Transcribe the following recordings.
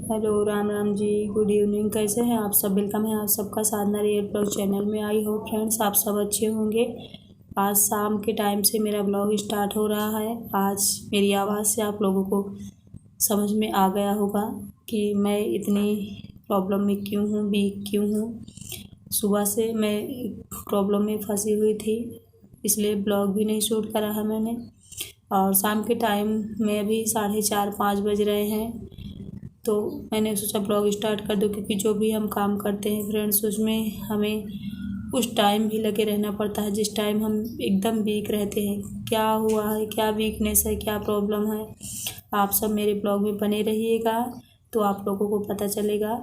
Hello, Ram Ram ji, good evening. कैसे हैं आप सब? वेलकम है आप सबका साधना रियल ब्लॉग चैनल में। आई होप फ्रेंड्स आप सब अच्छे होंगे। आज शाम के टाइम से मेरा ब्लॉग स्टार्ट हो रहा है। आज मेरी आवाज़ से आप लोगों को समझ में आ गया होगा कि मैं इतनी प्रॉब्लम में क्यों हूँ, वीक क्यों हूँ। सुबह से मैं प्रॉब्लम में फंसी हुई थी, इसलिए ब्लॉग भी नहीं शूट करा है मैंने। और शाम के टाइम में अभी 4:30-5 बज रहे हैं, तो मैंने सोचा ब्लॉग स्टार्ट कर दूं, क्योंकि जो भी हम काम करते हैं फ्रेंड्स, उसमें हमें उस टाइम भी लगे रहना पड़ता है जिस टाइम हम एकदम वीक रहते हैं। क्या हुआ है, क्या वीकनेस है, क्या प्रॉब्लम है, आप सब मेरे ब्लॉग में बने रहिएगा तो आप लोगों को पता चलेगा।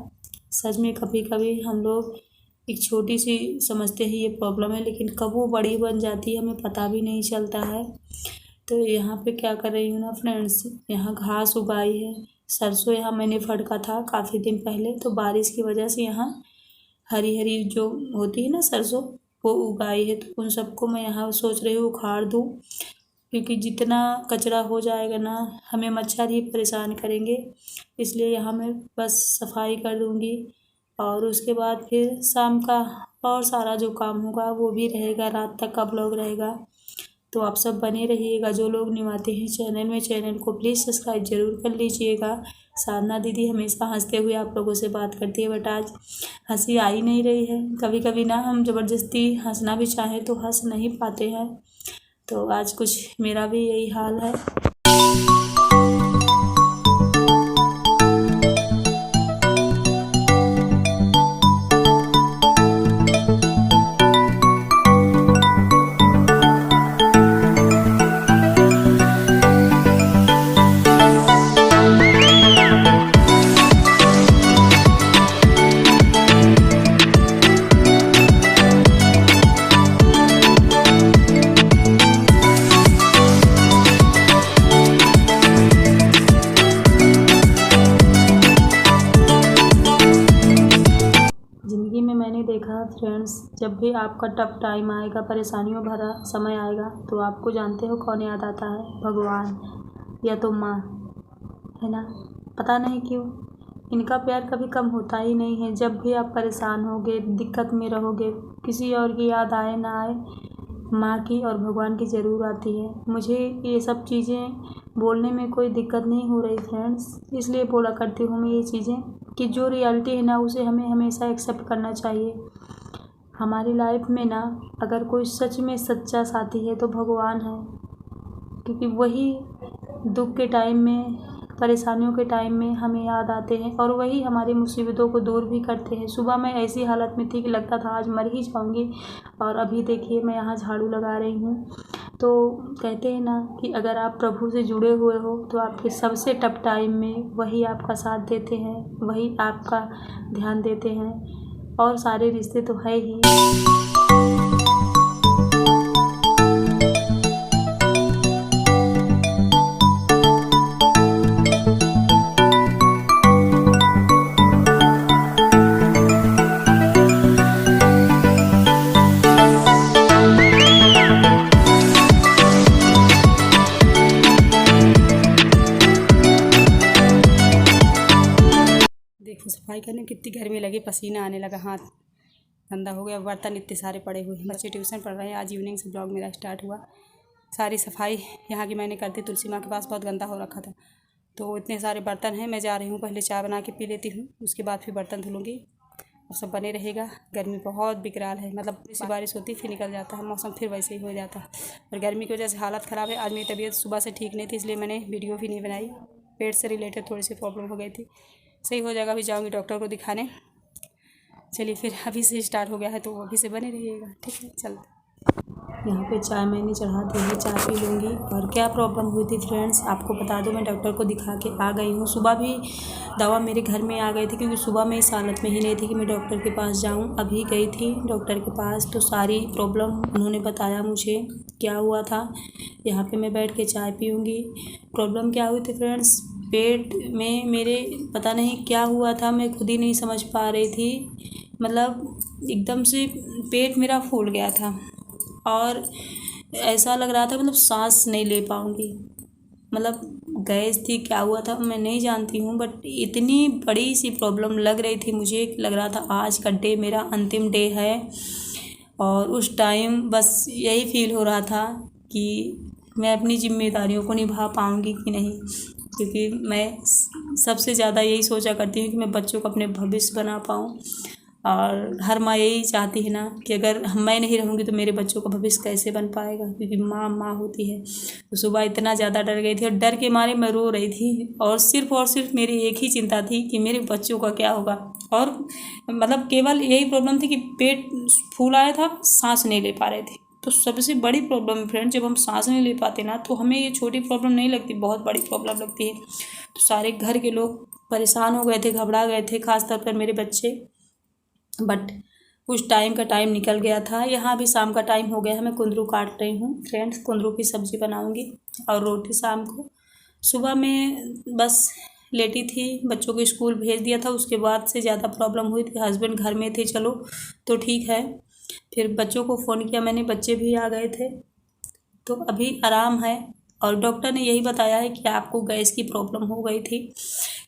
सच में कभी कभी हम लोग एक छोटी सी समझते हैं ये प्रॉब्लम है, लेकिन कब वो बड़ी बन जाती है हमें पता भी नहीं चलता है। तो यहाँ पे क्या कर रही हूँ ना फ्रेंड्स, यहाँ घास उगाई है। सरसों यहाँ मैंने फटका था काफ़ी दिन पहले, तो बारिश की वजह से यहाँ हरी हरी जो होती है ना सरसों, वो उगाई है। तो उन सबको मैं यहाँ सोच रही हूँ उखाड़ दूँ, क्योंकि जितना कचरा हो जाएगा ना, हमें मच्छर ही परेशान करेंगे। इसलिए यहाँ मैं बस सफाई कर दूँगी, और उसके बाद फिर शाम का और सारा जो काम होगा वो भी रहेगा, रात तक का ब्लॉग रहेगा। तो आप सब बने रहिएगा। जो लोग न्यू आते हैं चैनल में, चैनल को प्लीज़ सब्सक्राइब ज़रूर कर लीजिएगा। साधना दीदी हमेशा हंसते हुए आप लोगों से बात करती है, बट आज हंसी आ ही नहीं रही है। कभी कभी ना हम ज़बरदस्ती हंसना भी चाहें तो हंस नहीं पाते हैं। तो आज कुछ मेरा भी यही हाल है। ज़िंदगी में मैंने देखा फ्रेंड्स, जब भी आपका टफ टाइम आएगा, परेशानियों भरा समय आएगा, तो आपको जानते हो कौन याद आता है? भगवान या तो माँ, है ना। पता नहीं क्यों इनका प्यार कभी कम होता ही नहीं है। जब भी आप परेशान होगे, दिक्कत में रहोगे, किसी और की याद आए ना आए, माँ की और भगवान की ज़रूर आती है। मुझे ये सब चीज़ें बोलने में कोई दिक्कत नहीं हो रही फ्रेंड्स, इसलिए बोला करती हूँ मैं ये चीज़ें, कि जो रियलिटी है ना उसे हमें हमेशा एक्सेप्ट करना चाहिए। हमारी लाइफ में ना अगर कोई सच में सच्चा साथी है तो भगवान है, क्योंकि वही दुख के टाइम में, परेशानियों के टाइम में हमें याद आते हैं, और वही हमारी मुसीबतों को दूर भी करते हैं। सुबह मैं ऐसी हालत में थी कि लगता था आज मर ही जाऊंगी, और अभी देखिए मैं यहाँ झाड़ू लगा रही हूँ। तो कहते हैं ना कि अगर आप प्रभु से जुड़े हुए हो तो आपके सबसे टफ टाइम में वही आपका साथ देते हैं, वही आपका ध्यान देते हैं, और सारे रिश्ते तो है ही। देखो सफाई करने में कितनी गर्मी लगी, पसीना आने लगा, हाथ गंदा हो गया, बर्तन इतने सारे पड़े हुए हैं। बच्चे ट्यूशन पढ़ रहे हैं। आज इवनिंग से ब्लॉग मेरा स्टार्ट हुआ। सारी सफाई यहाँ की मैंने कर दी। तुलसी माँ के पास बहुत गंदा हो रखा था, तो इतने सारे बर्तन हैं। मैं जा रही हूँ, पहले चाय बना के पी लेती हूँ, उसके बाद फिर बर्तन धुलूँगी। और सब बने रहेगा। गर्मी बहुत बिकराल है, मतलब इसी बारिश होती फिर निकल जाता है मौसम, फिर वैसे ही हो जाता है। और गर्मी की वजह से हालत ख़राब है। आज मेरी तबीयत सुबह से ठीक नहीं थी, इसलिए मैंने वीडियो भी नहीं बनाई। पेट से रिलेटेड थोड़ी सी प्रॉब्लम हो गई थी, सही हो जाएगा। अभी जाऊँगी डॉक्टर को दिखाने। चलिए फिर अभी से स्टार्ट हो गया है तो अभी से बने रहिएगा, ठीक है। चलते यहाँ पे चाय मैंने चढ़ा दी है, चाय पी लूँगी। और क्या प्रॉब्लम हुई थी फ्रेंड्स आपको बता दूँ, मैं डॉक्टर को दिखा के आ गई हूँ। सुबह भी दवा मेरे घर में आ गई थी, क्योंकि सुबह मैं इस हालत में ही नहीं थी कि मैं डॉक्टर के पास जाऊँ। अभी गई थी डॉक्टर के पास, तो सारी प्रॉब्लम उन्होंने बताया मुझे क्या हुआ था। यहाँ पर मैं बैठ के चाय पीऊँगी। प्रॉब्लम क्या हुई थी फ्रेंड्स, पेट में मेरे पता नहीं क्या हुआ था, मैं खुद ही नहीं समझ पा रही थी। मतलब एकदम से पेट मेरा फूल गया था, और ऐसा लग रहा था मतलब सांस नहीं ले पाऊँगी। मतलब गैस थी, क्या हुआ था मैं नहीं जानती हूँ, बट इतनी बड़ी सी प्रॉब्लम लग रही थी मुझे, लग रहा था आज का डे मेरा अंतिम डे है। और उस टाइम बस यही फील हो रहा था कि मैं अपनी जिम्मेदारियों को निभा पाऊँगी कि नहीं, क्योंकि मैं सबसे ज़्यादा यही सोचा करती हूँ कि मैं बच्चों को अपने भविष्य बना पाऊँ। और हर माँ यही चाहती है ना कि अगर मैं नहीं रहूँगी तो मेरे बच्चों का भविष्य कैसे बन पाएगा, क्योंकि माँ माँ होती है। तो सुबह इतना ज़्यादा डर गई थी और डर के मारे मैं रो रही थी, और सिर्फ मेरी एक ही चिंता थी कि मेरे बच्चों का क्या होगा। और मतलब केवल यही प्रॉब्लम थी कि पेट फूल आया था, सांस नहीं ले पा रहे थे। तो सबसे बड़ी प्रॉब्लम है फ्रेंड, जब हम सांस नहीं ले पाते ना तो हमें ये छोटी प्रॉब्लम नहीं लगती, बहुत बड़ी प्रॉब्लम लगती है। तो सारे घर के लोग परेशान हो गए थे, घबरा गए थे, खासतौर पर मेरे बच्चे। बट उस टाइम का टाइम निकल गया था। यहाँ भी शाम का टाइम हो गया है, मैं कुंदरू काट रही हूँ फ्रेंड्स, कुंदरू की सब्ज़ी बनाऊँगी और रोटी शाम को। सुबह में बस लेटी थी, बच्चों को स्कूल भेज दिया था, उसके बाद से ज़्यादा प्रॉब्लम हुई थी। हस्बैंड घर में थे, चलो तो ठीक है। फिर बच्चों को फ़ोन किया मैंने, बच्चे भी आ गए थे, तो अभी आराम है। और डॉक्टर ने यही बताया है कि आपको गैस की प्रॉब्लम हो गई थी।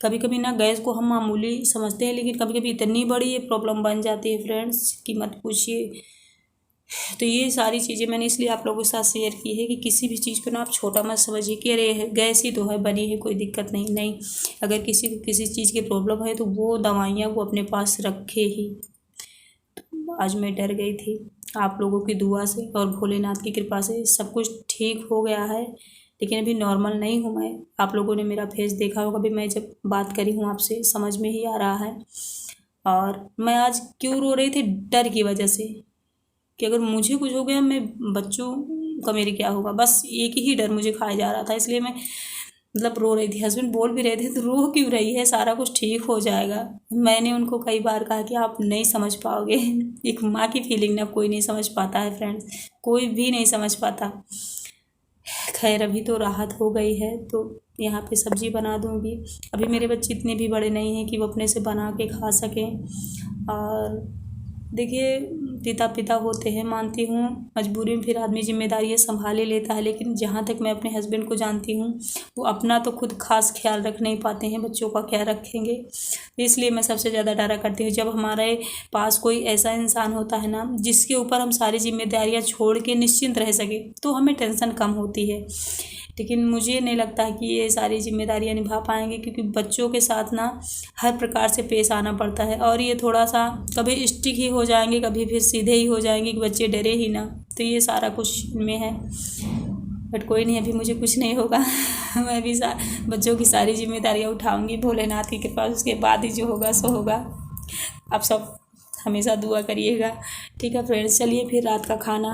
कभी कभी ना गैस को हम मामूली समझते हैं, लेकिन कभी कभी इतनी बड़ी ये प्रॉब्लम बन जाती है फ्रेंड्स कि मत पूछिए। तो ये सारी चीज़ें मैंने इसलिए आप लोगों के साथ शेयर की है कि किसी भी चीज़ को ना आप छोटा मत समझिए कि अरे गैस ही तो है, बनी है, कोई दिक्कत नहीं। नहीं, अगर किसी को किसी चीज़ की प्रॉब्लम है तो वो दवाइयाँ वो अपने पास रखे ही। तो आज मैं डर गई थी, आप लोगों की दुआ से और भोलेनाथ की कृपा से सब कुछ ठीक हो गया है, लेकिन अभी नॉर्मल नहीं हूँ मैं। आप लोगों ने मेरा फेस देखा होगा, अभी मैं जब बात करी हूँ आपसे समझ में ही आ रहा है। और मैं आज क्यों रो रही थी, डर की वजह से कि अगर मुझे कुछ हो गया, मैं बच्चों का मेरे क्या होगा, बस एक ही डर मुझे खाया जा रहा था, इसलिए मैं मतलब रो रही थी। हस्बैंड बोल भी रहे थे तो रो क्यों रही है, सारा कुछ ठीक हो जाएगा। मैंने उनको कई बार कहा कि आप नहीं समझ पाओगे एक माँ की फीलिंग ना कोई नहीं समझ पाता है फ्रेंड्स, कोई भी नहीं समझ पाता। खैर अभी तो राहत हो गई है, तो यहाँ पे सब्ज़ी बना दूँगी। अभी मेरे बच्चे इतने भी बड़े नहीं हैं कि वो अपने से बना के खा सकें। और देखिए पिता होते हैं, मानती हूँ मजबूरी में फिर आदमी जिम्मेदारियाँ संभाल ही लेता है, लेकिन जहाँ तक मैं अपने हस्बैंड को जानती हूँ वो अपना तो खुद खास ख्याल रख नहीं पाते हैं, बच्चों का क्या रखेंगे। इसलिए मैं सबसे ज़्यादा डरा करती हूँ जब हमारे पास कोई ऐसा इंसान होता है ना जिसके ऊपर हम सारी जिम्मेदारियाँ छोड़ के निश्चिंत रह सके, तो हमें टेंशन कम होती है। लेकिन मुझे नहीं लगता कि ये सारी जिम्मेदारियां निभा पाएंगे, क्योंकि बच्चों के साथ ना हर प्रकार से पेश आना पड़ता है। और ये थोड़ा सा कभी स्टिक ही हो जाएंगे, कभी फिर सीधे ही हो जाएंगे कि बच्चे डरे ही ना, तो ये सारा कुछ में है। बट कोई नहीं, अभी मुझे कुछ नहीं होगा मैं भी बच्चों की सारी जिम्मेदारियां उठाऊंगी, भोलेनाथ की कृपा, उसके बाद ही जो होगा सो होगा। आप सब हमेशा दुआ करिएगा, ठीक है फ्रेंड्स। चलिए फिर रात का खाना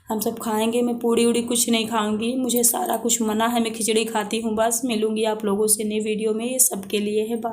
हम सब खाएंगे, मैं पूड़ी उड़ी कुछ नहीं खाऊंगी, मुझे सारा कुछ मना है, मैं खिचड़ी खाती हूँ बस। मिलूंगी आप लोगों से नई वीडियो में, ये सबके लिए है। बाय।